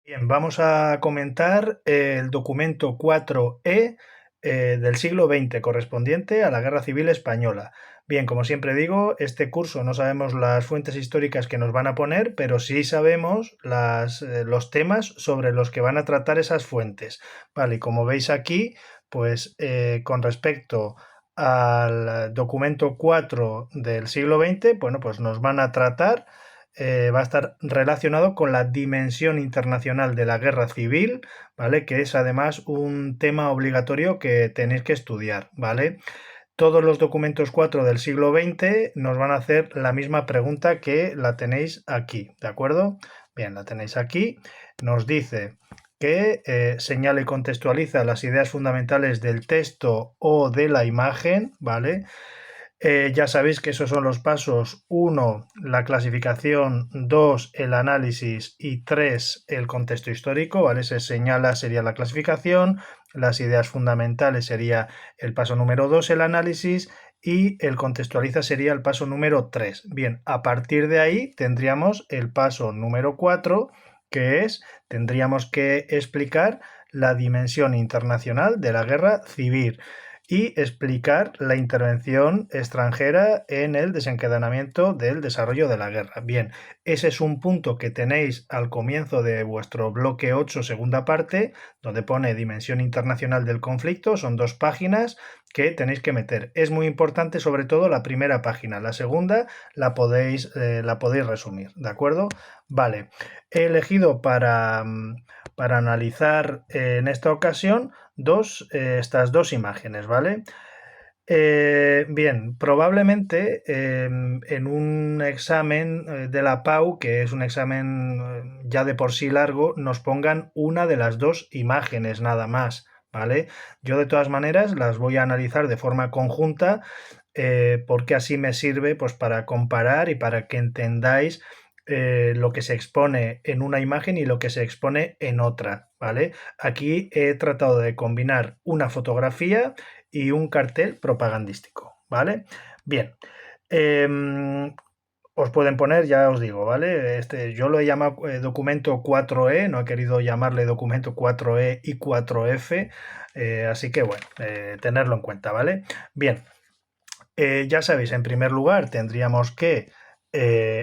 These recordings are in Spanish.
Bien, vamos a comentar el documento 4E del siglo XX, correspondiente a la Guerra Civil Española. Bien, como siempre digo, este curso no sabemos las fuentes históricas que nos van a poner, pero sí sabemos los temas sobre los que van a tratar esas fuentes. Vale, y como veis aquí, pues con respecto al documento 4 del siglo XX, bueno, pues nos van a tratar va a estar relacionado con la dimensión internacional de la guerra civil, ¿vale? Que es además un tema obligatorio que tenéis que estudiar, ¿vale? Todos los documentos 4 del siglo XX nos van a hacer la misma pregunta que la tenéis aquí, ¿de acuerdo? Bien, la tenéis aquí. Nos dice que señala y contextualiza las ideas fundamentales del texto o de la imagen, ¿vale? Ya sabéis que esos son los pasos: 1, la clasificación; 2, el análisis; y 3, el contexto histórico, ¿vale? Se señala sería la clasificación, las ideas fundamentales sería el paso número 2, el análisis, y el contextualiza sería el paso número 3. Bien, a partir de ahí tendríamos el paso número 4, que es, tendríamos que explicar la dimensión internacional de la guerra civil y explicar la intervención extranjera en el desencadenamiento del desarrollo de la guerra. Bien, ese es un punto que tenéis al comienzo de vuestro bloque 8, segunda parte, donde pone dimensión internacional del conflicto. Son 2 páginas que tenéis que meter. Es muy importante sobre todo la primera página. La segunda la podéis resumir, ¿de acuerdo? Vale, he elegido para analizar en esta ocasión estas dos imágenes, ¿vale? Bien, probablemente en un examen de la PAU, que es un examen ya de por sí largo, nos pongan una de las dos imágenes nada más, ¿vale? Yo de todas maneras las voy a analizar de forma conjunta, porque así me sirve pues para comparar y para que entendáis lo que se expone en una imagen y lo que se expone en otra, ¿vale? Aquí he tratado de combinar una fotografía y un cartel propagandístico, ¿vale? Bien, os pueden poner, ya os digo, ¿vale? Yo lo he llamado documento 4E, no he querido llamarle documento 4E y 4F, así que bueno, tenerlo en cuenta, ¿vale? Bien, ya sabéis, en primer lugar tendríamos que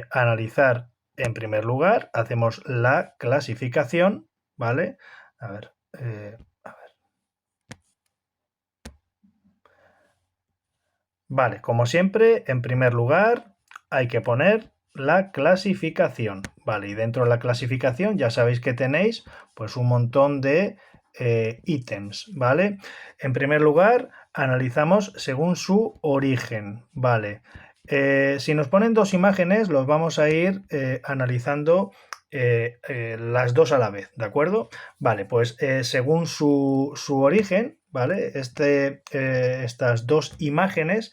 analizar, en primer lugar, hacemos la clasificación, ¿vale? A ver, vale, como siempre, en primer lugar hay que poner la clasificación, ¿vale? Y dentro de la clasificación ya sabéis que tenéis pues un montón de ítems, ¿vale? En primer lugar, analizamos según su origen, ¿vale? Si nos ponen dos imágenes, los vamos a ir analizando las dos a la vez, ¿de acuerdo? Vale, pues según su origen, ¿vale? Estas dos imágenes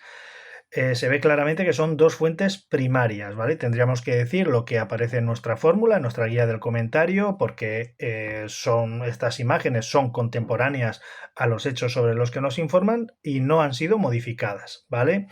se ve claramente que son dos fuentes primarias, ¿vale? Tendríamos que decir lo que aparece en nuestra fórmula, en nuestra guía del comentario, porque estas imágenes son contemporáneas a los hechos sobre los que nos informan y no han sido modificadas, ¿vale?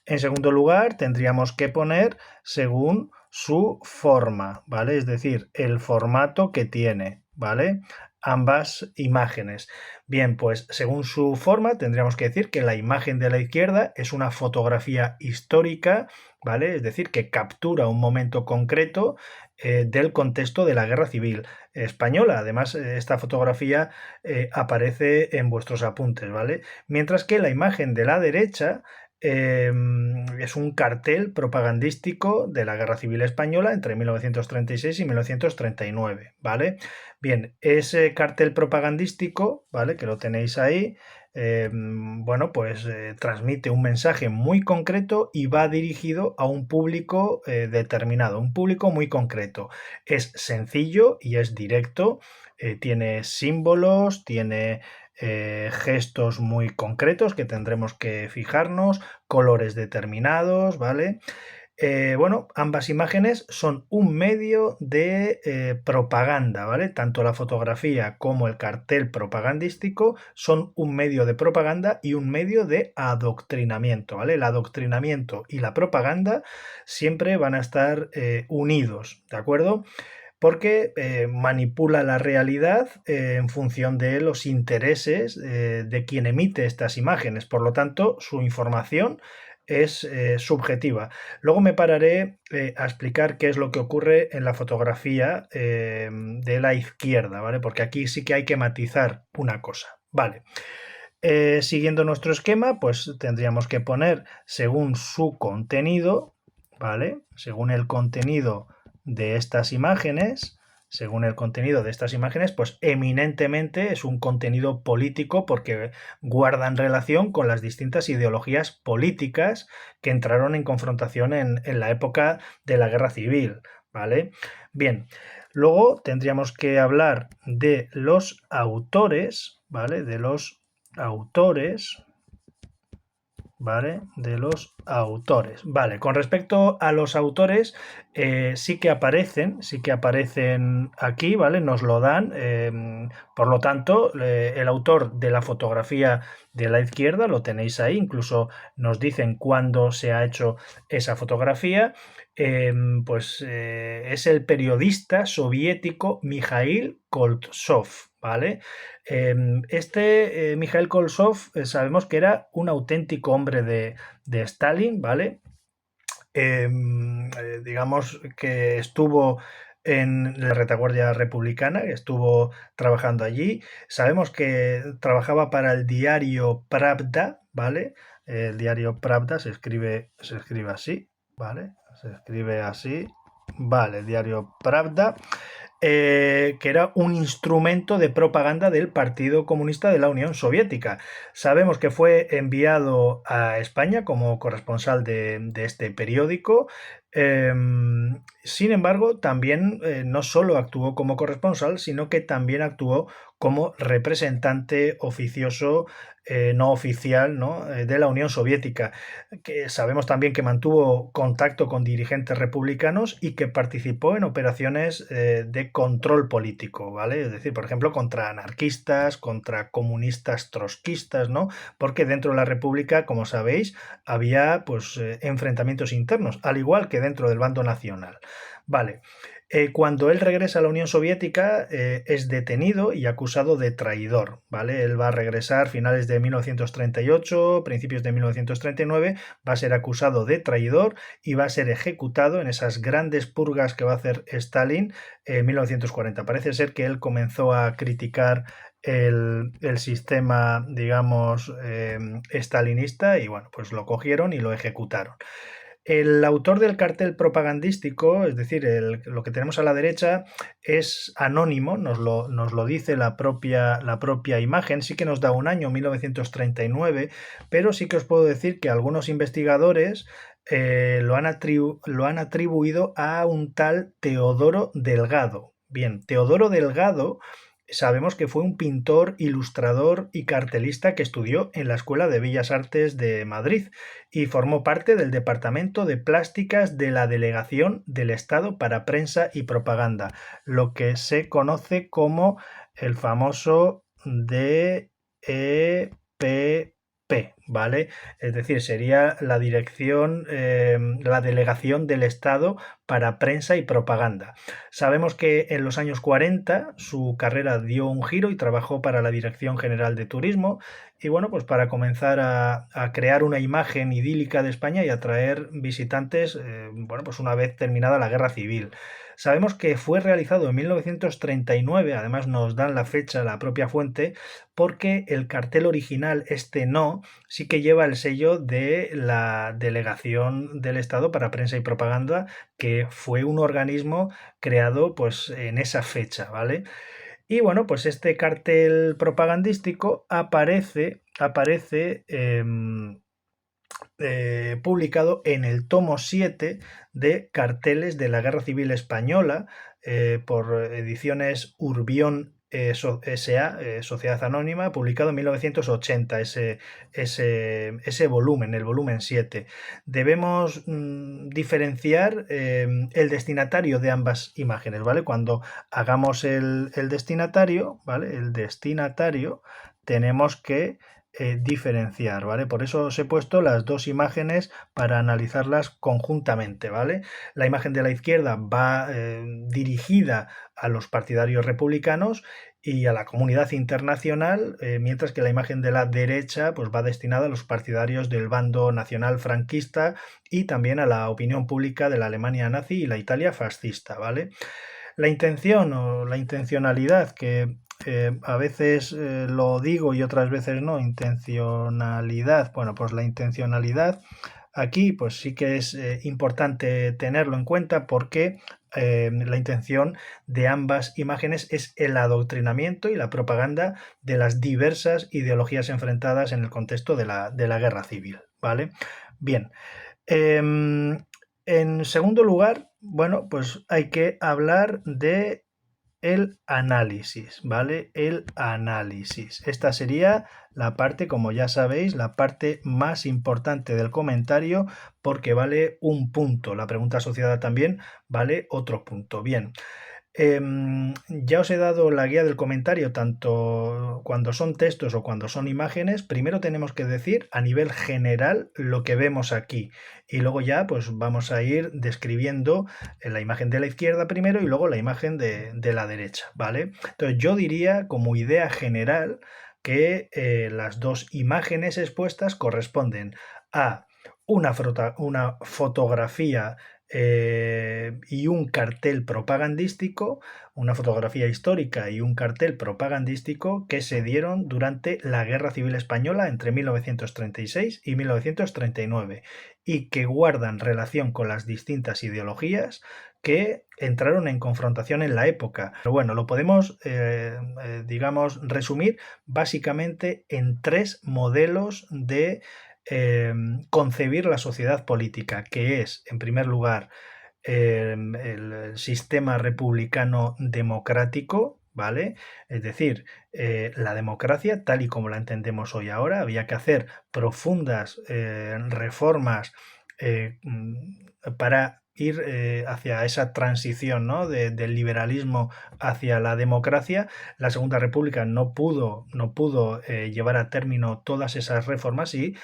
En segundo lugar, tendríamos que poner según su forma, ¿vale? Es decir, el formato que tiene, ¿vale? Ambas imágenes. Bien, pues según su forma tendríamos que decir que la imagen de la izquierda es una fotografía histórica, ¿vale? Es decir, que captura un momento concreto del contexto de la Guerra Civil Española. Además, esta fotografía aparece en vuestros apuntes, ¿vale? Mientras que la imagen de la derecha es un cartel propagandístico de la Guerra Civil Española entre 1936 y 1939, ¿vale? Bien, ese cartel propagandístico, ¿vale? Que lo tenéis ahí, bueno, pues transmite un mensaje muy concreto y va dirigido a un público determinado, un público muy concreto. Es sencillo y es directo, tiene símbolos, tiene gestos muy concretos que tendremos que fijarnos, colores determinados, ¿vale? Bueno, ambas imágenes son un medio de propaganda, ¿vale? Tanto la fotografía como el cartel propagandístico son un medio de propaganda y un medio de adoctrinamiento, ¿vale? El adoctrinamiento y la propaganda siempre van a estar unidos, ¿de acuerdo? porque manipula la realidad en función de los intereses de quien emite estas imágenes. Por lo tanto, su información es subjetiva. Luego me pararé a explicar qué es lo que ocurre en la fotografía de la izquierda, ¿vale? Porque aquí sí que hay que matizar una cosa. Vale. Siguiendo nuestro esquema, pues tendríamos que poner según su contenido, ¿vale? Según el contenido de estas imágenes, según el contenido de estas imágenes, pues eminentemente es un contenido político porque guardan relación con las distintas ideologías políticas que entraron en confrontación en la época de la Guerra Civil, ¿vale? Bien, luego tendríamos que hablar de los autores, ¿vale? De los autores, ¿vale? De los autores. Vale, con respecto a los autores, sí que aparecen aquí, ¿vale? Nos lo dan. Por lo tanto, el autor de la fotografía de la izquierda lo tenéis ahí, incluso nos dicen cuándo se ha hecho esa fotografía. Pues es el periodista soviético Mikhail Koltsov, ¿vale? Mikhail Koltsov sabemos que era un auténtico hombre de Stalin, ¿vale? Digamos que estuvo en la retaguardia republicana, que estuvo trabajando allí. Sabemos que trabajaba para el diario Pravda, ¿vale? El diario Pravda se escribe así, ¿vale? Se escribe así, vale, el diario Pravda. Que era un instrumento de propaganda del Partido Comunista de la Unión Soviética. Sabemos que fue enviado a España como corresponsal de este periódico. Sin embargo, también no solo actuó como corresponsal, sino que también actuó como representante oficioso no oficial, ¿no? De la Unión Soviética, que sabemos también que mantuvo contacto con dirigentes republicanos y que participó en operaciones de control político, ¿vale? Es decir, por ejemplo, contra anarquistas, contra comunistas trotskistas, ¿no? Porque dentro de la República, como sabéis, había pues enfrentamientos internos, al igual que dentro del bando nacional. Vale. Cuando él regresa a la Unión Soviética es detenido y acusado de traidor, ¿vale? Él va a regresar a finales de 1938, principios de 1939, va a ser acusado de traidor y va a ser ejecutado en esas grandes purgas que va a hacer Stalin en 1940. Parece ser que él comenzó a criticar el sistema, digamos, stalinista y bueno, pues lo cogieron y lo ejecutaron. El autor del cartel propagandístico, es decir, lo que tenemos a la derecha, es anónimo, nos lo dice la propia imagen, sí que nos da un año, 1939, pero sí que os puedo decir que algunos investigadores lo han atribuido a un tal Teodoro Delgado. Bien, Teodoro Delgado sabemos que fue un pintor, ilustrador y cartelista que estudió en la Escuela de Bellas Artes de Madrid y formó parte del Departamento de Plásticas de la Delegación del Estado para Prensa y Propaganda, lo que se conoce como el famoso DEPP, ¿vale? Es decir, sería la dirección, la delegación del Estado para prensa y propaganda. Sabemos que en los años 40 su carrera dio un giro y trabajó para la Dirección General de Turismo y bueno, pues para comenzar a crear una imagen idílica de España y atraer visitantes, bueno, pues una vez terminada la Guerra Civil. Sabemos que fue realizado en 1939, además nos dan la fecha, la propia fuente, porque el cartel original, este no, sí que lleva el sello de la Delegación del Estado para Prensa y Propaganda, que fue un organismo creado pues en esa fecha, ¿vale? Y bueno, pues este cartel propagandístico aparece publicado en el tomo 7 de Carteles de la Guerra Civil Española por ediciones Urbión S.A., Sociedad Anónima, publicado en 1980, ese volumen, el volumen 7. Debemos diferenciar el destinatario de ambas imágenes, ¿vale? Cuando hagamos el destinatario, ¿vale? El destinatario tenemos que diferenciar, ¿vale? Por eso os he puesto las dos imágenes para analizarlas conjuntamente, ¿vale? La imagen de la izquierda va dirigida a los partidarios republicanos y a la comunidad internacional, mientras que la imagen de la derecha pues, va destinada a los partidarios del bando nacional franquista y también a la opinión pública de la Alemania nazi y la Italia fascista, ¿vale? La intención o la intencionalidad, que a veces lo digo y otras veces no, intencionalidad, bueno, pues la intencionalidad aquí pues sí que es importante tenerlo en cuenta porque la intención de ambas imágenes es el adoctrinamiento y la propaganda de las diversas ideologías enfrentadas en el contexto de la guerra civil, ¿vale? Bien, en segundo lugar, bueno, pues hay que hablar de el análisis, ¿vale? El análisis. Esta sería la parte, como ya sabéis, la parte más importante del comentario porque vale un punto. La pregunta asociada también vale otro punto. Bien. Ya os he dado la guía del comentario, tanto cuando son textos o cuando son imágenes. Primero tenemos que decir a nivel general lo que vemos aquí y luego ya pues vamos a ir describiendo la imagen de la izquierda primero y luego la imagen de la derecha, ¿vale? Entonces yo diría como idea general que las dos imágenes expuestas corresponden a una fotografía y un cartel propagandístico, una fotografía histórica y un cartel propagandístico que se dieron durante la Guerra Civil Española entre 1936 y 1939 y que guardan relación con las distintas ideologías que entraron en confrontación en la época. Pero bueno, lo podemos, digamos, resumir básicamente en tres modelos de concebir la sociedad política, que es, en primer lugar, el sistema republicano democrático, ¿vale? Es decir, la democracia, tal y como la entendemos hoy ahora, había que hacer profundas reformas para ir hacia esa transición, ¿no? Del liberalismo hacia la democracia. La Segunda República no pudo llevar a término todas esas reformas y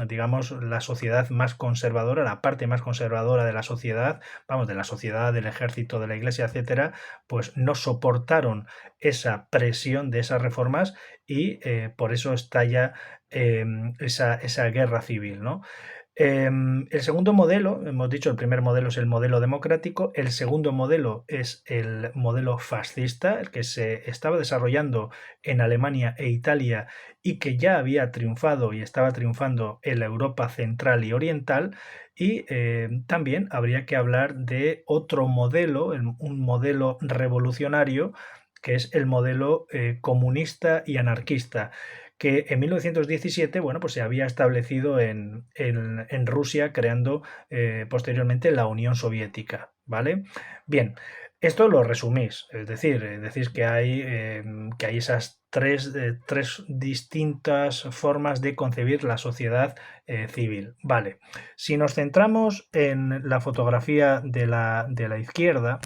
digamos, la sociedad más conservadora, la parte más conservadora de la sociedad, vamos, de la sociedad, del ejército, de la iglesia, etcétera, pues no soportaron esa presión de esas reformas y por eso estalla esa guerra civil, ¿no? El segundo modelo, hemos dicho, el primer modelo es el modelo democrático, el segundo modelo es el modelo fascista, el que se estaba desarrollando en Alemania e Italia y que ya había triunfado y estaba triunfando en la Europa central y oriental. Y también habría que hablar de otro modelo, un modelo revolucionario, que es el modelo comunista y anarquista que en 1917, bueno, pues se había establecido en Rusia, creando posteriormente la Unión Soviética, ¿vale? Bien, esto lo resumís, es decir, decís que hay esas tres distintas formas de concebir la sociedad civil, ¿vale? Si nos centramos en la fotografía de la izquierda,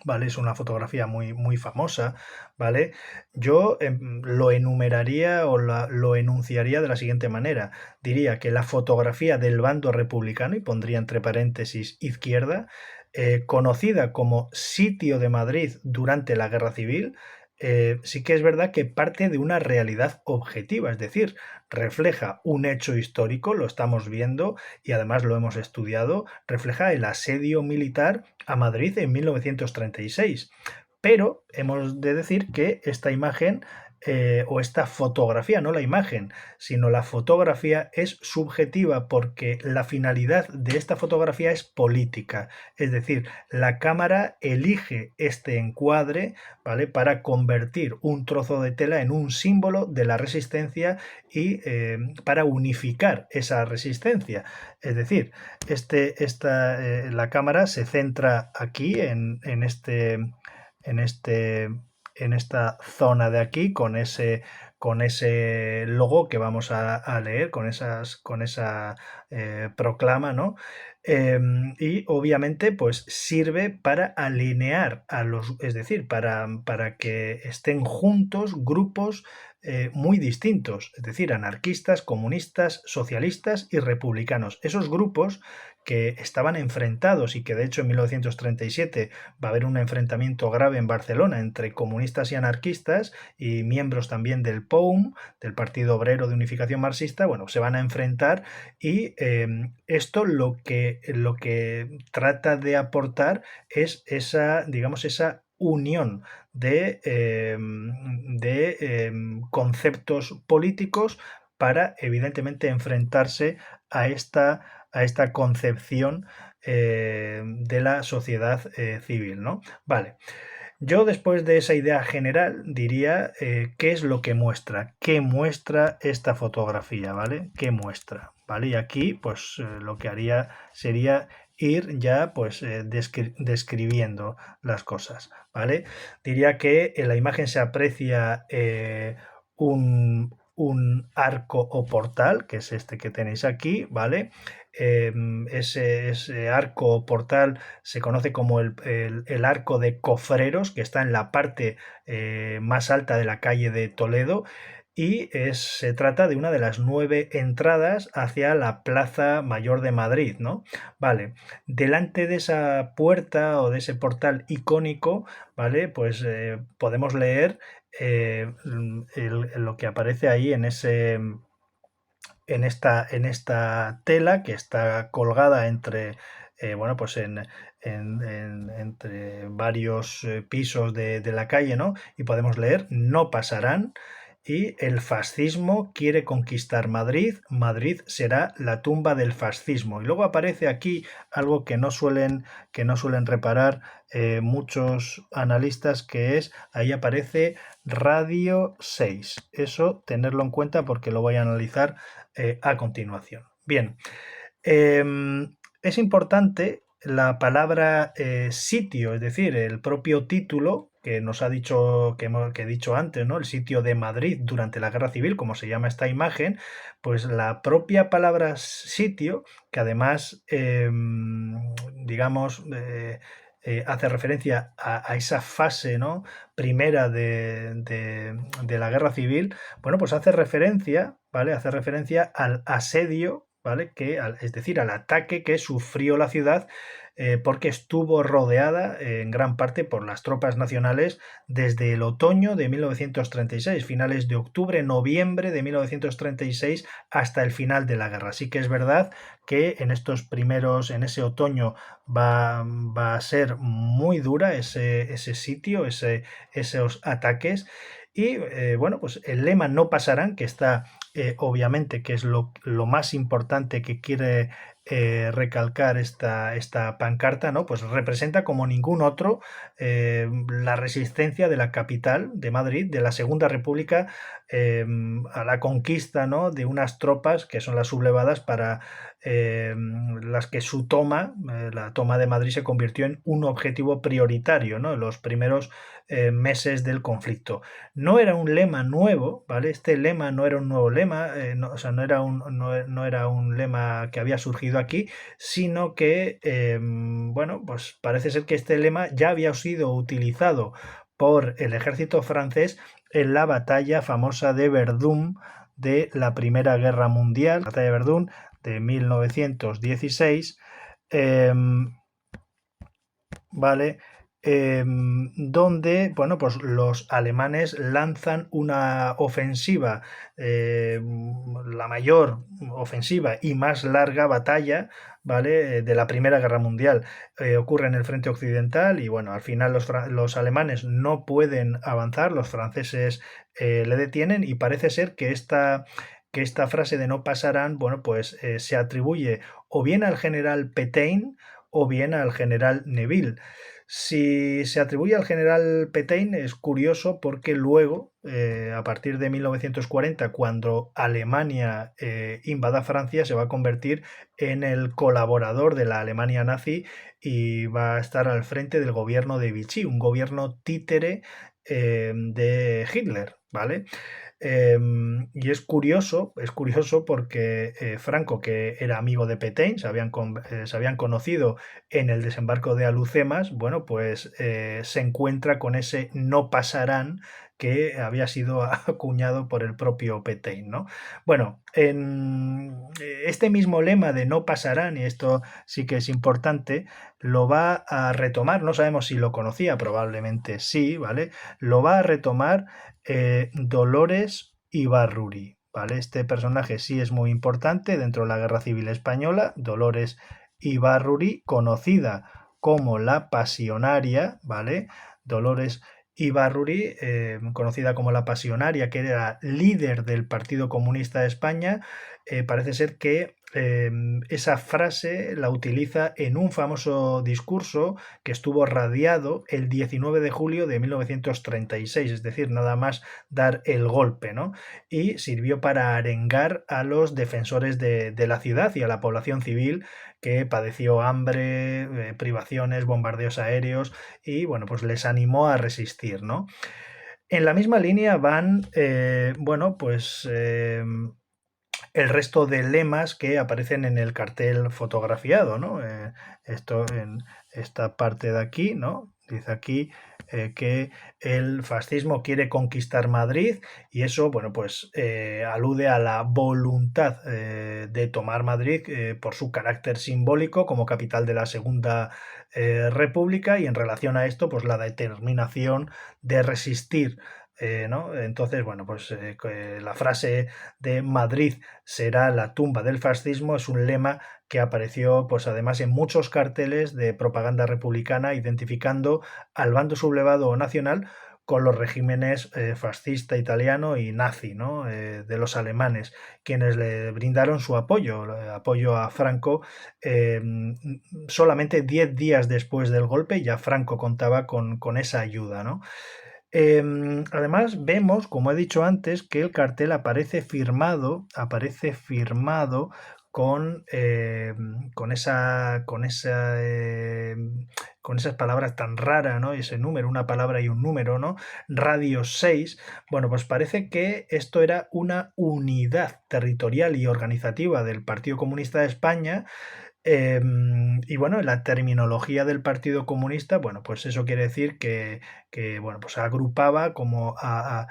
¿vale? Es una fotografía muy, muy famosa, ¿vale? Yo lo enumeraría o lo enunciaría de la siguiente manera. Diría que la fotografía del bando republicano, y pondría entre paréntesis izquierda, conocida como Sitio de Madrid durante la Guerra Civil, sí que es verdad que parte de una realidad objetiva, es decir, refleja un hecho histórico, lo estamos viendo y además lo hemos estudiado, refleja el asedio militar a Madrid en 1936. Pero hemos de decir que esta imagen o esta fotografía, no la imagen, sino la fotografía es subjetiva porque la finalidad de esta fotografía es política. Es decir, la cámara elige este encuadre, ¿vale? Para convertir un trozo de tela en un símbolo de la resistencia y para unificar esa resistencia. Es decir, la cámara se centra aquí en este, en esta zona de aquí con ese logo que vamos a leer, con esa proclama, ¿no? Y obviamente pues sirve para alinear es decir, para que estén juntos grupos muy distintos, es decir, anarquistas, comunistas, socialistas y republicanos. Esos grupos que estaban enfrentados y que de hecho en 1937 va a haber un enfrentamiento grave en Barcelona entre comunistas y anarquistas y miembros también del POUM, del Partido Obrero de Unificación Marxista, bueno, se van a enfrentar y esto lo que trata de aportar es esa, digamos, esa unión de conceptos políticos para evidentemente enfrentarse a esta concepción de la sociedad civil, ¿no? Vale. Yo después de esa idea general diría qué es lo que muestra, qué muestra esta fotografía, ¿vale? ¿Qué muestra? ¿Vale? Y aquí pues lo que haría sería ir ya pues describiendo las cosas, ¿vale? Diría que en la imagen se aprecia un arco o portal, que es este que tenéis aquí, ¿vale? Ese arco o portal se conoce como el arco de Cofreros, que está en la parte más alta de la calle de Toledo, y se trata de una de las 9 entradas hacia la Plaza Mayor de Madrid, ¿no? Vale, delante de esa puerta o de ese portal icónico, ¿vale? Pues podemos leer lo que aparece ahí en esta tela que está colgada entre, bueno, pues entre varios pisos de la calle, ¿no? Y podemos leer, no pasarán. Y el fascismo quiere conquistar Madrid, Madrid será la tumba del fascismo. Y luego aparece aquí algo que no suelen reparar muchos analistas, que es, ahí aparece Radio 6. Eso tenerlo en cuenta porque lo voy a analizar a continuación. Bien, es importante la palabra sitio, es decir, el propio título que nos ha dicho, que he dicho antes, ¿no? El sitio de Madrid durante la Guerra Civil, como se llama esta imagen, pues la propia palabra sitio, que además, digamos, hace referencia a esa fase, ¿no? Primera de la Guerra Civil, bueno, pues hace referencia, ¿vale? Hace referencia al asedio, ¿vale? Es decir, al ataque que sufrió la ciudad porque estuvo rodeada en gran parte por las tropas nacionales desde el otoño de 1936, finales de octubre, noviembre de 1936 hasta el final de la guerra. Sí que es verdad que en en ese otoño va a ser muy dura ese sitio, esos ataques. Y bueno, pues el lema no pasarán, que está obviamente, que es lo más importante que quiere recalcar esta pancarta, ¿no? Pues representa como ningún otro la resistencia de la capital de Madrid, de la Segunda República, a la conquista, ¿no? De unas tropas que son las sublevadas para las que su toma, la toma de Madrid, se convirtió en un objetivo prioritario, ¿no? En los primeros meses del conflicto. No era un lema nuevo, ¿vale? Este lema no era un nuevo lema, no, o sea, no era un lema que había surgido aquí, sino que, bueno, pues parece ser que este lema ya había sido utilizado por el ejército francés en la batalla famosa de Verdún de la Primera Guerra Mundial, la batalla de Verdún de 1916, ¿vale? Donde, bueno, pues los alemanes lanzan una ofensiva, la mayor ofensiva y más larga batalla, ¿vale? De la Primera Guerra Mundial. Ocurre en el frente occidental y, bueno, al final los alemanes no pueden avanzar, los franceses le detienen, y parece ser que esta frase de no pasarán, bueno, pues se atribuye o bien al general Pétain o bien al general Neville. Si se atribuye al general Pétain es curioso porque luego, a partir de 1940, cuando Alemania invada Francia, se va a convertir en el colaborador de la Alemania nazi y va a estar al frente del gobierno de Vichy, un gobierno títere de Hitler. ¿vale? Y es curioso porque Franco, que era amigo de Petain, se habían conocido en el desembarco de Alucemas, bueno, pues se encuentra con ese no pasarán que había sido acuñado por el propio Petain, ¿no? Bueno, en este mismo lema de no pasarán, y esto sí que es importante, lo va a retomar, no sabemos si lo conocía, probablemente sí, ¿vale? Lo va a retomar Dolores Ibarruri, ¿vale? Este personaje sí es muy importante dentro de la Guerra Civil Española. Dolores Ibarruri, conocida como la Pasionaria, ¿vale? Dolores Ibarruri, conocida como la Pasionaria, que era líder del Partido Comunista de España, parece ser que esa frase la utiliza en un famoso discurso que estuvo radiado el 19 de julio de 1936, es decir, nada más dar el golpe, ¿no? Y sirvió para arengar a los defensores de la ciudad y a la población civil que padeció hambre, privaciones, bombardeos aéreos y, bueno, pues les animó a resistir, ¿no? En la misma línea van, bueno, pues el resto de lemas que aparecen en el cartel fotografiado, ¿no? Esto en esta parte de aquí, ¿no? Dice aquí que el fascismo quiere conquistar Madrid y eso, bueno, pues alude a la voluntad de tomar Madrid por su carácter simbólico como capital de la Segunda República y en relación a esto, pues la determinación de resistir ¿no? Entonces, bueno, pues la frase de Madrid será la tumba del fascismo es un lema que apareció, pues además, en muchos carteles de propaganda republicana, identificando al bando sublevado o nacional con los regímenes fascista italiano y nazi, ¿no? De los alemanes, quienes le brindaron su apoyo, apoyo a Franco. eh, Solamente 10 días después del golpe ya Franco contaba con esa ayuda, ¿no? Además, vemos, como he dicho antes, que el cartel aparece firmado con esas palabras tan raras, ¿no? Ese número, una palabra y un número, ¿no? Radio 6. Bueno, pues parece que esto era una unidad territorial y organizativa del Partido Comunista de España y bueno, la terminología del Partido Comunista, bueno, pues eso quiere decir que bueno, pues agrupaba como a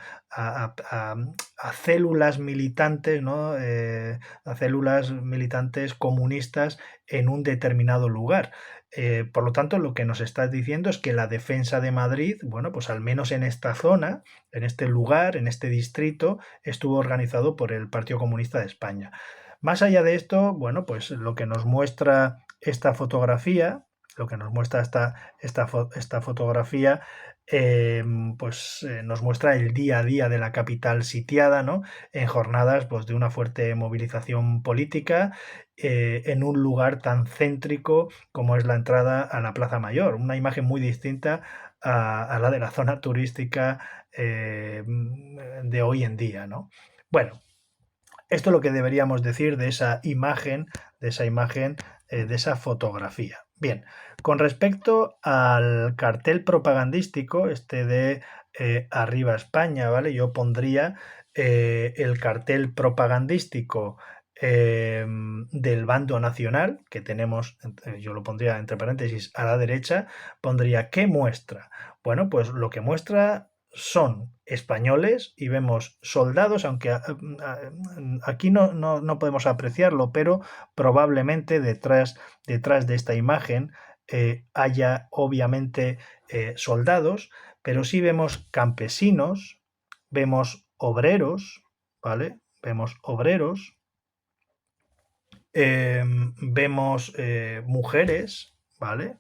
células militantes, ¿no? A células militantes comunistas en un determinado lugar. Por lo tanto, lo que nos está diciendo es que la defensa de Madrid, bueno, pues al menos en esta zona, en este lugar, en este distrito, estuvo organizado por el Partido Comunista de España. Más allá de esto, bueno, pues lo que nos muestra esta fotografía, lo que nos muestra esta fotografía, pues nos muestra el día a día de la capital sitiada, ¿no? En jornadas pues, de una fuerte movilización política en un lugar tan céntrico como es la entrada a la Plaza Mayor. Una imagen muy distinta a la de la zona turística de hoy en día, ¿no? Bueno, esto es lo que deberíamos decir de esa imagen, de esa fotografía. Bien, con respecto al cartel propagandístico, este de Arriba España, ¿vale? Yo pondría el cartel propagandístico del bando nacional, que tenemos, yo lo pondría entre paréntesis a la derecha, pondría ¿qué muestra? Bueno, pues lo que muestra son españoles y vemos soldados, aunque aquí no podemos apreciarlo, pero probablemente detrás de esta imagen haya obviamente soldados, pero sí vemos campesinos, vemos obreros, ¿vale? Vemos obreros, vemos mujeres, ¿vale?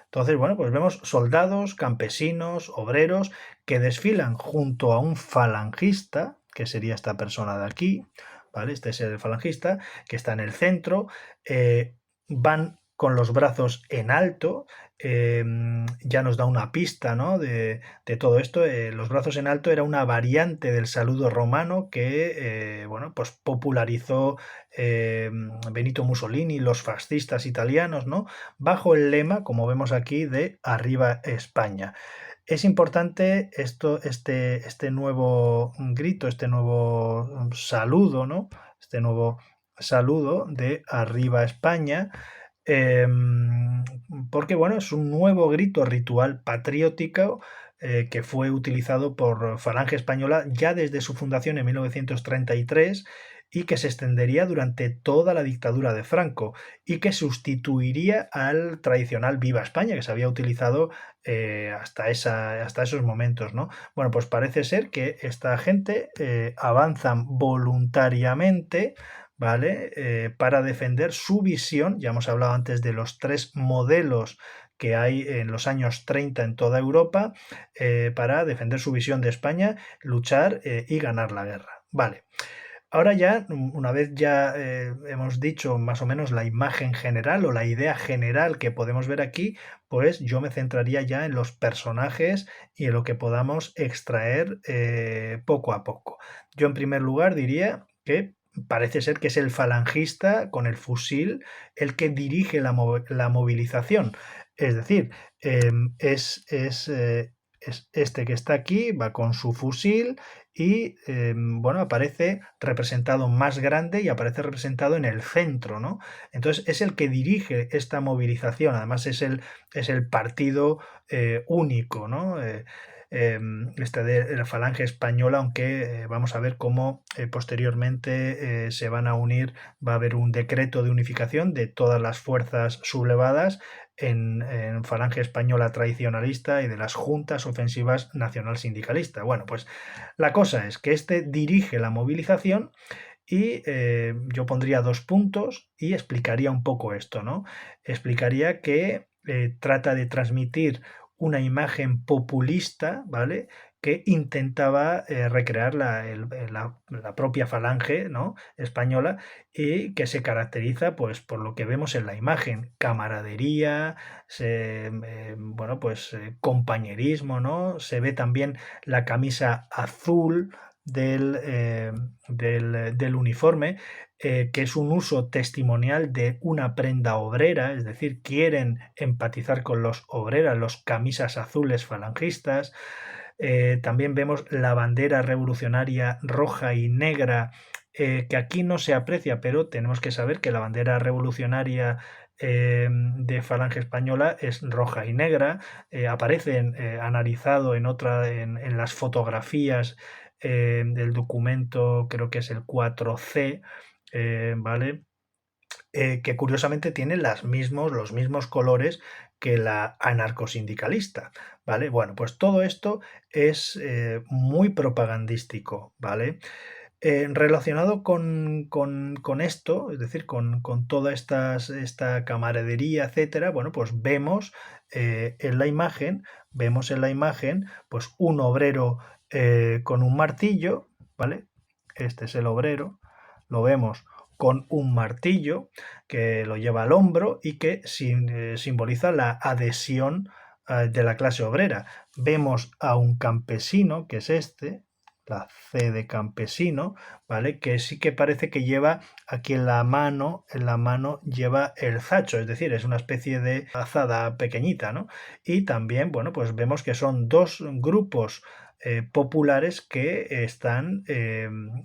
Entonces, bueno, pues vemos soldados, campesinos, obreros que desfilan junto a un falangista, que sería esta persona de aquí, ¿vale? Este es el falangista, que está en el centro, van con los brazos en alto, ya nos da una pista, ¿no? de todo esto. Los brazos en alto era una variante del saludo romano que, bueno, pues popularizó Benito Mussolini, los fascistas italianos, ¿no? Bajo el lema, como vemos aquí, de Arriba España. Es importante este nuevo grito, este nuevo saludo, ¿no? Este nuevo saludo de Arriba España, porque bueno, es un nuevo grito ritual patriótico que fue utilizado por Falange Española ya desde su fundación en 1933 y que se extendería durante toda la dictadura de Franco y que sustituiría al tradicional Viva España que se había utilizado hasta esos momentos, ¿no? Bueno, pues parece ser que esta gente avanzan voluntariamente, ¿vale? Para defender su visión. Ya hemos hablado antes de los 3 modelos que hay en los años 30 en toda Europa, para defender su visión de España, luchar y ganar la guerra. Vale. Ahora ya, una vez ya hemos dicho más o menos la imagen general o la idea general que podemos ver aquí, pues yo me centraría ya en los personajes y en lo que podamos extraer poco a poco. Yo en primer lugar diría que parece ser que es el falangista con el fusil el que dirige la movilización. Es decir, es este que está aquí, va con su fusil y bueno, aparece representado más grande y aparece representado en el centro, ¿no? Entonces es el que dirige esta movilización, además es el partido único, ¿no? Este de la Falange Española, aunque vamos a ver cómo posteriormente se van a unir, va a haber un decreto de unificación de todas las fuerzas sublevadas en Falange Española tradicionalista y de las juntas ofensivas nacional sindicalista. Bueno, pues la cosa es que este dirige la movilización y yo pondría 2 puntos y explicaría un poco esto, ¿no? Explicaría que trata de transmitir una imagen populista, ¿vale? Que intentaba recrear la propia falange, ¿no? Española y que se caracteriza pues por lo que vemos en la imagen, camaradería, bueno, pues compañerismo, ¿no? Se ve también la camisa azul del uniforme, que es un uso testimonial de una prenda obrera, es decir, quieren empatizar con los obreras, los camisas azules falangistas. También vemos la bandera revolucionaria roja y negra, que aquí no se aprecia, pero tenemos que saber que la bandera revolucionaria de Falange Española es roja y negra, aparece analizado en las fotografías del documento, creo que es el 4C, ¿vale? Que curiosamente tiene los mismos colores que la anarcosindicalista, ¿vale? Bueno, pues todo esto es muy propagandístico, ¿vale? Relacionado con esto, es decir, con toda esta camaradería, etcétera, bueno, pues vemos en la imagen, pues un obrero con un martillo, ¿vale? Este es el obrero, lo vemos con un martillo que lo lleva al hombro y que simboliza la adhesión de la clase obrera. Vemos a un campesino, que es la C de campesino, ¿vale? Que sí que parece que lleva aquí en la mano lleva el zacho, es decir, es una especie de azada pequeñita, ¿no? Y también, bueno, pues vemos que son 2 grupos populares que están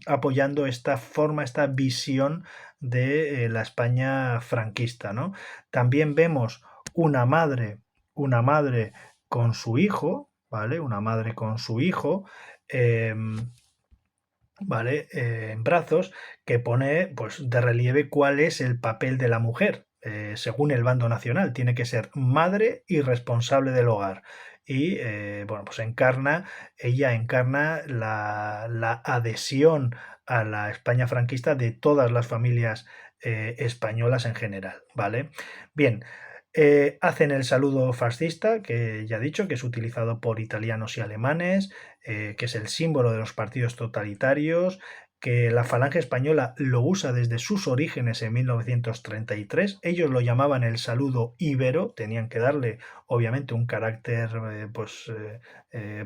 apoyando esta forma, esta visión de la España franquista, ¿no? También vemos una madre, una madre con su hijo, ¿vale? Una madre con su hijo, ¿vale? En brazos, que pone pues, de relieve cuál es el papel de la mujer. Según el bando nacional, tiene que ser madre y responsable del hogar. Y bueno, pues ella encarna la adhesión a la España franquista de todas las familias españolas en general, ¿vale? Bien, hacen el saludo fascista, que ya he dicho que es utilizado por italianos y alemanes, que es el símbolo de los partidos totalitarios, que la Falange Española lo usa desde sus orígenes en 1933. Ellos lo llamaban el saludo íbero, tenían que darle obviamente un carácter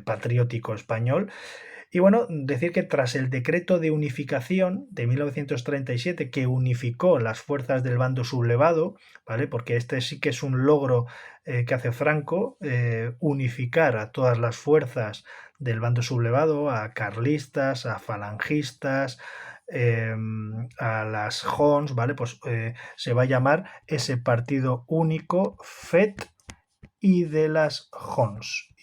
patriótico español. Y bueno, decir que tras el decreto de unificación de 1937, que unificó las fuerzas del bando sublevado, ¿vale? Porque este sí que es un logro que hace Franco, unificar a todas las fuerzas del bando sublevado, a carlistas, a falangistas, a las Hons, ¿vale? Pues se va a llamar ese partido único FET y de las Hons,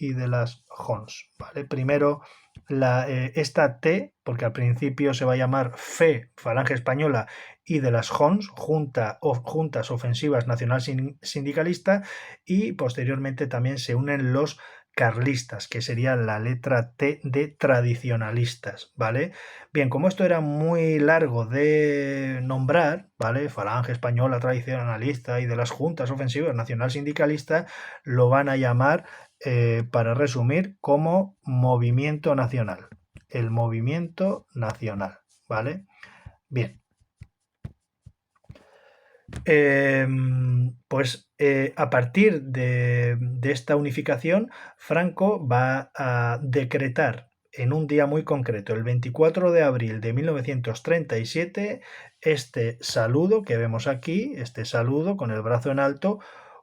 ¿vale? Primero esta T, porque al principio se va a llamar FE, Falange Española, y de las Hons, Juntas Ofensivas Nacional Sindicalista, y posteriormente también se unen los carlistas, que sería la letra T de tradicionalistas, ¿vale? Bien, como esto era muy largo de nombrar, ¿vale? Falange Española Tradicionalista y de las Juntas Ofensivas Nacional Sindicalista, lo van a llamar, para resumir, como Movimiento Nacional. El Movimiento Nacional, ¿vale? Bien. Pues a partir de esta unificación, Franco va a decretar en un día muy concreto, el 24 de abril de 1937, este saludo que vemos aquí, este saludo con el brazo en alto,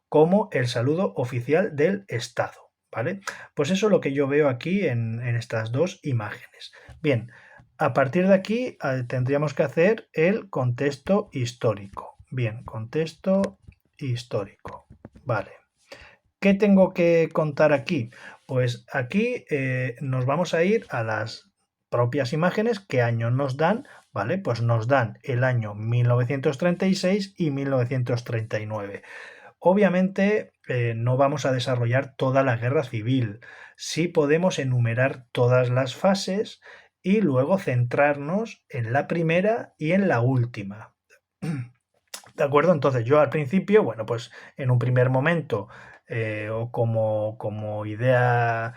como el saludo oficial del Estado, ¿vale? Pues eso es lo que yo veo aquí en estas dos imágenes. Bien, a partir de aquí tendríamos que hacer el contexto histórico. Bien, contexto histórico. Vale. ¿Qué tengo que contar aquí? Pues aquí nos vamos a ir a las propias imágenes. ¿Qué año nos dan? Vale, pues nos dan el año 1936 y 1939. Obviamente no vamos a desarrollar toda la guerra civil. Sí podemos enumerar todas las fases y luego centrarnos en la primera y en la última. ¿De acuerdo? Entonces yo al principio, bueno, pues en un primer momento o como idea,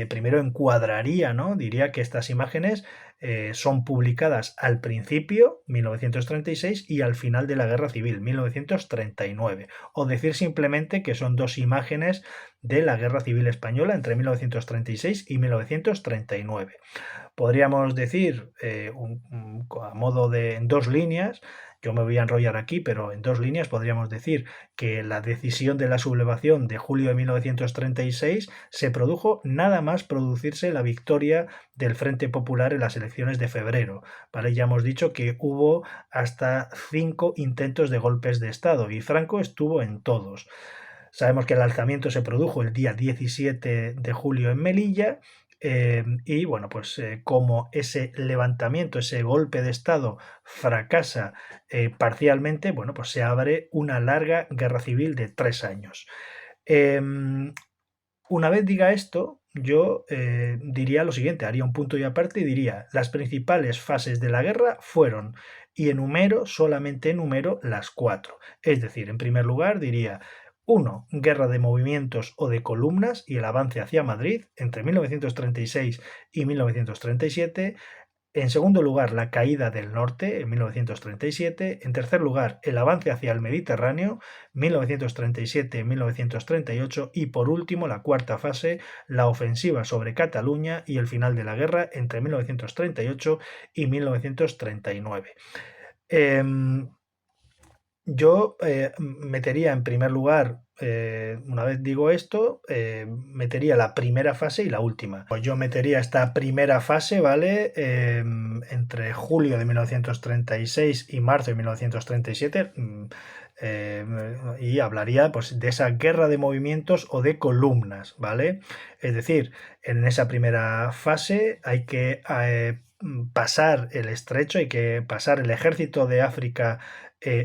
primero encuadraría, ¿no? Diría que estas imágenes son publicadas al principio, 1936, y al final de la Guerra Civil, 1939. O decir simplemente que son dos imágenes de la Guerra Civil Española entre 1936 y 1939. Podríamos decir, a modo de en dos líneas, yo me voy a enrollar aquí, pero en dos líneas podríamos decir que la decisión de la sublevación de julio de 1936 se produjo nada más producirse la victoria del Frente Popular en las elecciones de febrero, ¿vale? Ya hemos dicho que hubo hasta 5 intentos de golpes de Estado y Franco estuvo en todos. Sabemos que el alzamiento se produjo el día 17 de julio en Melilla. Y bueno, pues como ese levantamiento, ese golpe de Estado fracasa parcialmente, bueno, pues se abre una larga guerra civil de 3 años. Una vez diga esto, yo diría lo siguiente, haría un punto y aparte y diría, las principales fases de la guerra fueron, y enumero, solamente enumero las 4. Es decir, en primer lugar diría 1. Guerra de movimientos o de columnas y el avance hacia Madrid entre 1936 y 1937. En segundo lugar, la caída del norte en 1937. En tercer lugar, el avance hacia el Mediterráneo, 1937-1938. Y por último, la cuarta fase, la ofensiva sobre Cataluña y el final de la guerra entre 1938 y 1939. Yo metería en primer lugar, una vez digo esto, metería la primera fase y la última. Pues yo metería esta primera fase, ¿vale? Entre julio de 1936 y marzo de 1937. Y hablaría pues de esa guerra de movimientos o de columnas, ¿vale? Es decir, en esa primera fase hay que pasar el estrecho, hay que pasar el ejército de África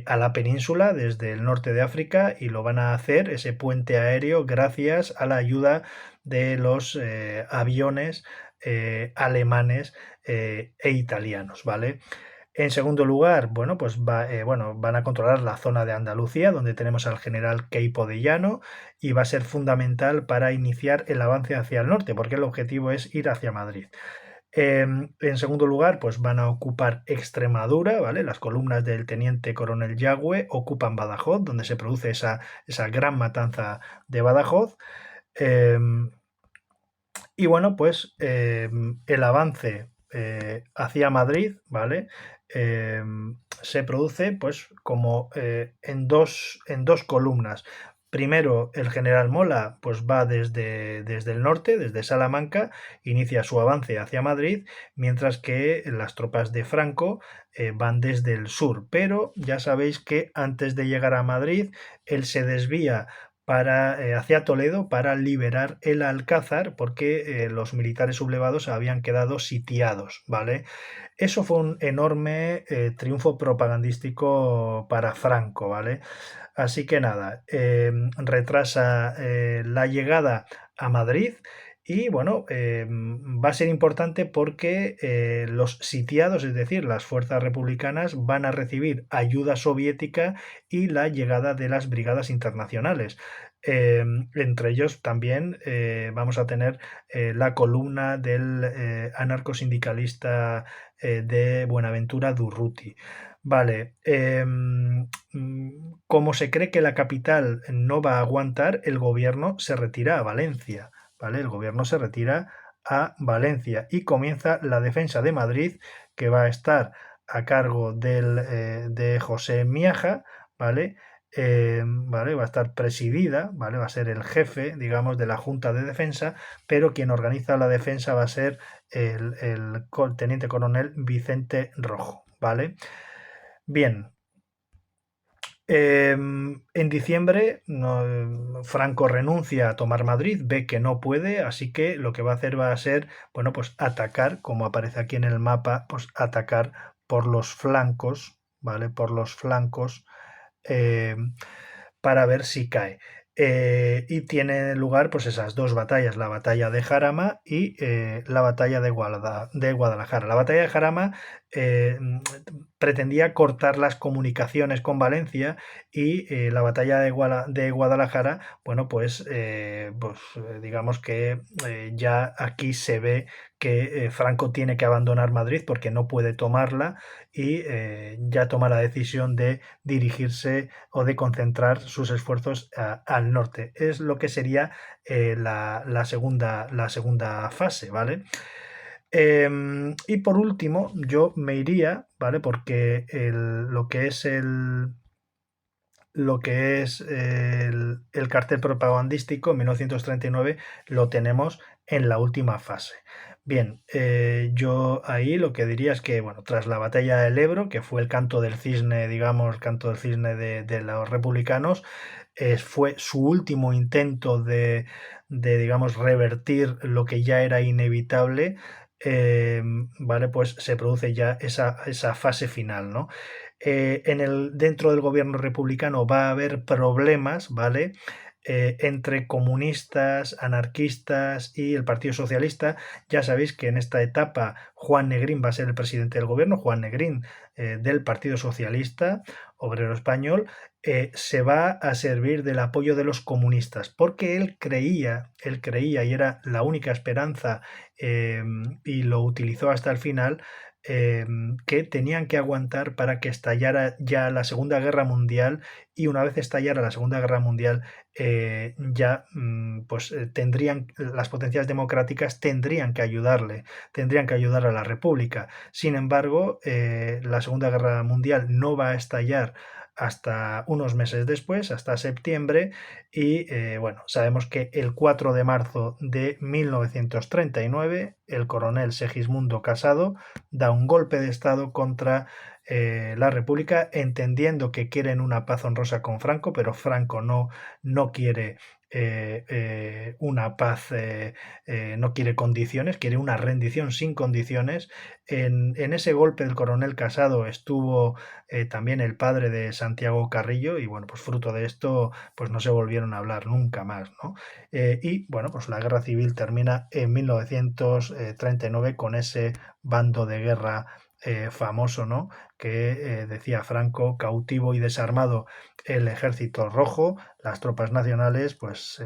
a la península desde el norte de África, y lo van a hacer ese puente aéreo gracias a la ayuda de los aviones alemanes e italianos, ¿vale? En segundo lugar, bueno, pues van a controlar la zona de Andalucía, donde tenemos al general Queipo de Llano, y va a ser fundamental para iniciar el avance hacia el norte, porque el objetivo es ir hacia Madrid. En segundo lugar, pues van a ocupar Extremadura, ¿vale? Las columnas del teniente coronel Yagüe ocupan Badajoz, donde se produce esa gran matanza de Badajoz. Y bueno, pues el avance hacia Madrid, ¿vale? Se produce pues como en dos columnas. Primero, el general Mola pues va desde el norte, desde Salamanca, inicia su avance hacia Madrid, mientras que las tropas de Franco van desde el sur. Pero ya sabéis que antes de llegar a Madrid, él se desvía hacia Toledo para liberar el Alcázar porque los militares sublevados habían quedado sitiados, ¿vale? Eso fue un enorme triunfo propagandístico para Franco, ¿vale? Así que nada, retrasa la llegada a Madrid y bueno, va a ser importante porque los sitiados, es decir, las fuerzas republicanas, van a recibir ayuda soviética y la llegada de las brigadas internacionales. Entre ellos también vamos a tener la columna del anarcosindicalista de Buenaventura Durruti. Vale, como se cree que la capital no va a aguantar, el gobierno se retira a Valencia, ¿vale? El gobierno se retira a Valencia y comienza la defensa de Madrid, que va a estar a cargo de José Miaja, ¿vale? ¿Vale? Va a estar presidida, ¿vale? Va a ser el jefe, digamos, de la Junta de Defensa, pero quien organiza la defensa va a ser el teniente coronel Vicente Rojo, ¿vale? Bien, en diciembre Franco renuncia a tomar Madrid, ve que no puede, así que lo que va a hacer va a ser, bueno, pues atacar, como aparece aquí en el mapa, pues atacar por los flancos, ¿vale? Por los flancos eh, para ver si cae. Y tiene lugar pues esas dos batallas, la batalla de Jarama y la batalla de Guadalajara. La batalla de Jarama eh, pretendía cortar las comunicaciones con Valencia y la batalla de Guadalajara, bueno, digamos que ya aquí se ve que Franco tiene que abandonar Madrid porque no puede tomarla y ya toma la decisión de dirigirse o de concentrar sus esfuerzos al norte. Es lo que sería la segunda fase, ¿vale? Y por último, yo me iría, ¿vale? Porque lo que es el cartel propagandístico en 1939 lo tenemos en la última fase. Bien, yo ahí lo que diría es que, bueno, tras la batalla del Ebro, que fue el canto del cisne, digamos, el canto del cisne de los republicanos, fue su último intento digamos, revertir lo que ya era inevitable, ¿vale? Pues se produce ya esa fase final, ¿no? Dentro del gobierno republicano va a haber problemas, ¿vale? Entre comunistas, anarquistas y el Partido Socialista. Ya sabéis que en esta etapa Juan Negrín va a ser el presidente del gobierno, Juan Negrín del Partido Socialista Obrero Español, se va a servir del apoyo de los comunistas, porque él creía y era la única esperanza y lo utilizó hasta el final, que tenían que aguantar para que estallara ya la Segunda Guerra Mundial y una vez estallara la Segunda Guerra Mundial ya tendrían las potencias democráticas tendrían que ayudar a la República. Sin embargo, la Segunda Guerra Mundial no va a estallar hasta unos meses después, hasta septiembre, y bueno, sabemos que el 4 de marzo de 1939 el coronel Segismundo Casado da un golpe de Estado contra la República, entendiendo que quieren una paz honrosa con Franco, pero Franco no quiere una paz, no quiere condiciones, quiere una rendición sin condiciones. En ese golpe del coronel Casado estuvo también el padre de Santiago Carrillo y bueno, pues fruto de esto pues no se volvieron a hablar nunca más, ¿no? Y bueno, pues la guerra civil termina en 1939 con ese bando de guerra famoso, ¿no? Que decía Franco, cautivo y desarmado el ejército rojo, las tropas nacionales pues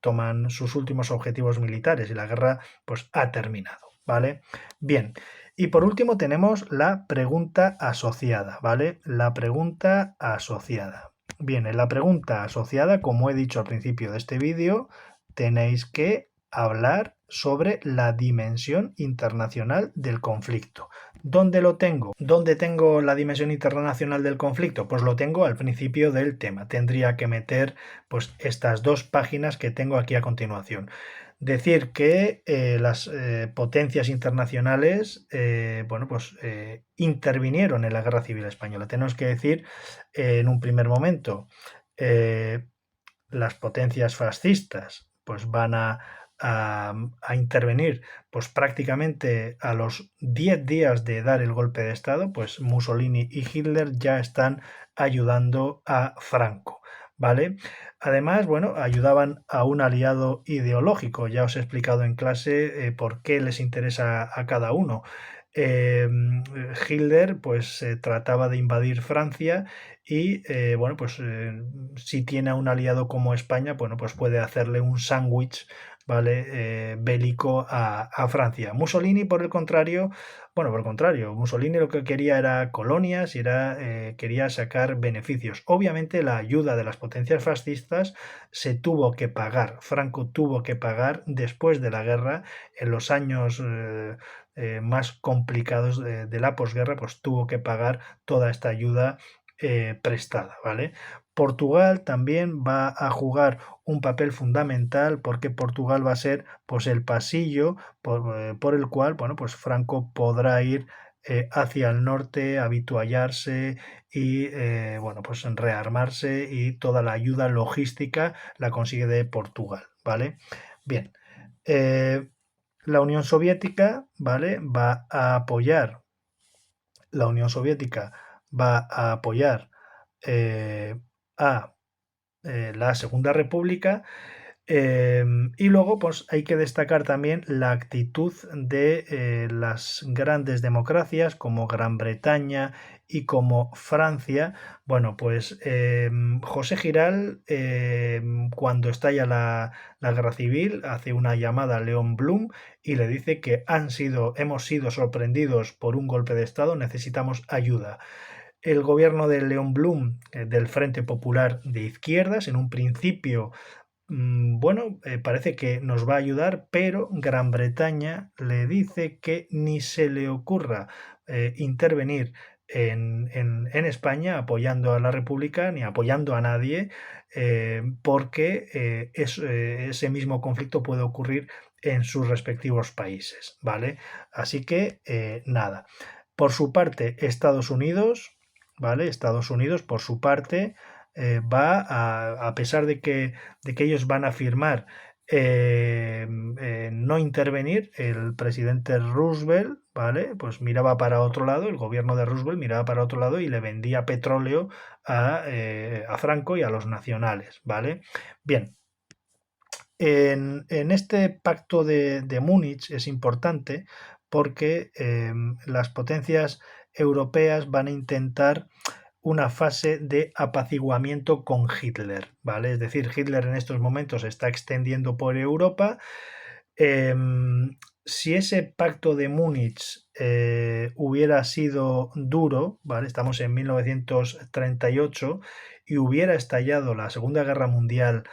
toman sus últimos objetivos militares y la guerra pues ha terminado, ¿vale? Bien, y por último tenemos la pregunta asociada, ¿vale? La pregunta asociada. Bien, en la pregunta asociada, como he dicho al principio de este vídeo, tenéis que hablar sobre la dimensión internacional del conflicto. ¿Dónde lo tengo? ¿Dónde tengo la dimensión internacional del conflicto? Pues lo tengo al principio del tema. Tendría que meter pues estas dos páginas que tengo aquí a continuación. Decir que las potencias internacionales intervinieron en la Guerra Civil Española. Tenemos que decir en un primer momento eh, las potencias fascistas pues van a intervenir pues prácticamente a los 10 días de dar el golpe de Estado, pues Mussolini y Hitler ya están ayudando a Franco, ¿vale? Además, bueno, ayudaban a un aliado ideológico, ya os he explicado en clase por qué les interesa a cada uno. Eh, Hitler pues trataba de invadir Francia y si tiene a un aliado como España, bueno, pues puede hacerle un sándwich, ¿vale? Bélico a Francia. Mussolini, por el contrario, Mussolini lo que quería era colonias y quería sacar beneficios. Obviamente la ayuda de las potencias fascistas se tuvo que pagar. Franco tuvo que pagar después de la guerra, en los años más complicados de la posguerra, pues tuvo que pagar toda esta ayuda prestada, ¿vale? Portugal también va a jugar un papel fundamental porque Portugal va a ser pues el pasillo por el cual, bueno, pues Franco podrá ir hacia el norte, habituallarse y pues rearmarse, y toda la ayuda logística la consigue de Portugal, ¿vale? Bien, eh, la Unión Soviética, ¿vale? La Unión Soviética va a apoyar eh, a la Segunda República. Y luego, pues hay que destacar también la actitud de las grandes democracias como Gran Bretaña y como Francia. Bueno, pues José Giral, cuando estalla la guerra civil, hace una llamada a León Blum y le dice que hemos sido sorprendidos por un golpe de Estado, necesitamos ayuda. El gobierno de León Blum, del Frente Popular de Izquierdas, en un principio parece que nos va a ayudar, pero Gran Bretaña le dice que ni se le ocurra intervenir en España apoyando a la República ni apoyando a nadie, porque ese mismo conflicto puede ocurrir en sus respectivos países, ¿vale? Así que nada. Por su parte, Estados Unidos, ¿vale? Estados Unidos, por su parte, a pesar de que ellos van a firmar no intervenir, el presidente Roosevelt, ¿vale? Pues miraba para otro lado, el gobierno de Roosevelt miraba para otro lado y le vendía petróleo a Franco y a los nacionales, ¿vale? Bien, en este pacto de Múnich es importante porque las potencias europeas van a intentar una fase de apaciguamiento con Hitler, ¿vale? Es decir, Hitler en estos momentos se está extendiendo por Europa. Si ese pacto de Múnich hubiera sido duro, ¿vale? Estamos en 1938 y hubiera estallado la Segunda Guerra Mundial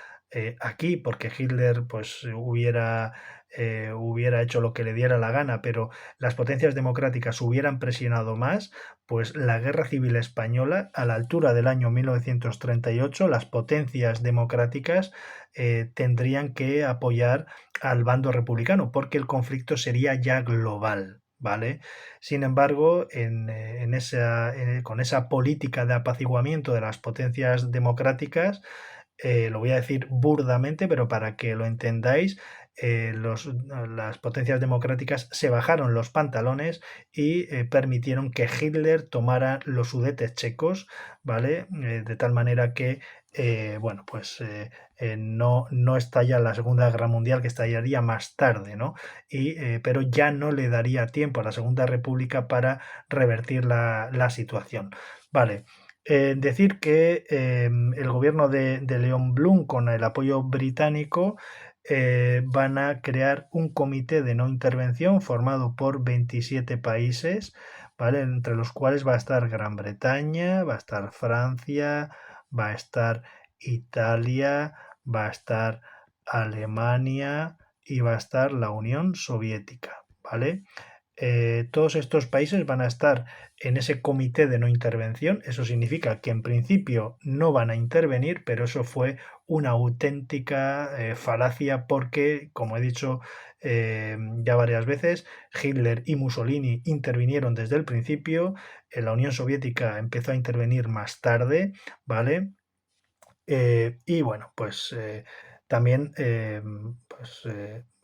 aquí, porque Hitler pues hubiera hecho lo que le diera la gana, pero las potencias democráticas hubieran presionado más, pues la Guerra Civil Española, a la altura del año 1938, las potencias democráticas tendrían que apoyar al bando republicano, porque el conflicto sería ya global, ¿vale? Sin embargo, con esa política de apaciguamiento de las potencias democráticas, lo voy a decir burdamente, pero para que lo entendáis, las potencias democráticas se bajaron los pantalones y permitieron que Hitler tomara los Sudetes checos, ¿vale? De tal manera que, no estalla la Segunda Guerra Mundial, que estallaría más tarde, ¿no? Pero ya no le daría tiempo a la Segunda República para revertir la situación. Vale. Decir que el gobierno de León Blum, con el apoyo británico, van a crear un comité de no intervención formado por 27 países, ¿vale? Entre los cuales va a estar Gran Bretaña, va a estar Francia, va a estar Italia, va a estar Alemania y va a estar la Unión Soviética, ¿vale? Todos estos países van a estar en ese comité de no intervención. Eso significa que en principio no van a intervenir, pero eso fue una auténtica falacia porque, como he dicho ya varias veces, Hitler y Mussolini intervinieron desde el principio, la Unión Soviética empezó a intervenir más tarde, ¿vale? Y bueno, pues también pues,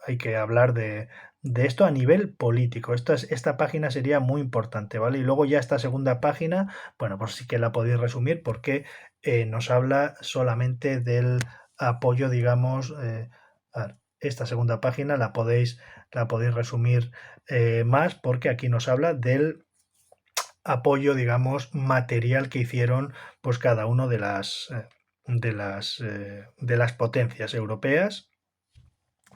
hay que hablar de esto a nivel político. Esta página sería muy importante, ¿vale? Y luego ya esta segunda página, bueno, pues sí que la podéis resumir porque nos habla solamente del apoyo, digamos, a ver, esta segunda página la podéis resumir más porque aquí nos habla del apoyo, digamos, material que hicieron pues cada uno de las potencias europeas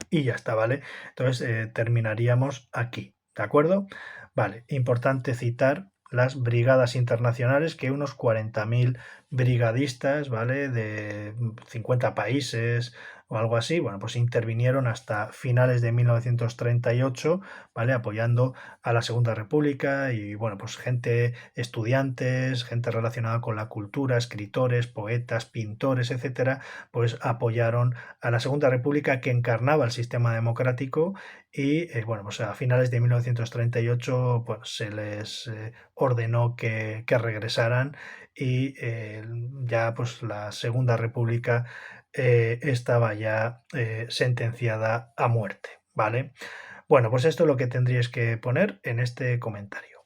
y ya está, ¿vale? Entonces terminaríamos aquí, ¿de acuerdo? Vale, importante citar las brigadas internacionales que unos 40.000 brigadistas, ¿vale? De 50 países o algo así, bueno, pues intervinieron hasta finales de 1938, ¿vale? Apoyando a la Segunda República y, bueno, pues gente, estudiantes, gente relacionada con la cultura, escritores, poetas, pintores, etcétera, pues apoyaron a la Segunda República que encarnaba el sistema democrático y bueno, pues a finales de 1938 pues, se les ordenó que regresaran y ya pues la Segunda República estaba ya sentenciada a muerte, ¿vale? Bueno, pues esto es lo que tendríais que poner en este comentario.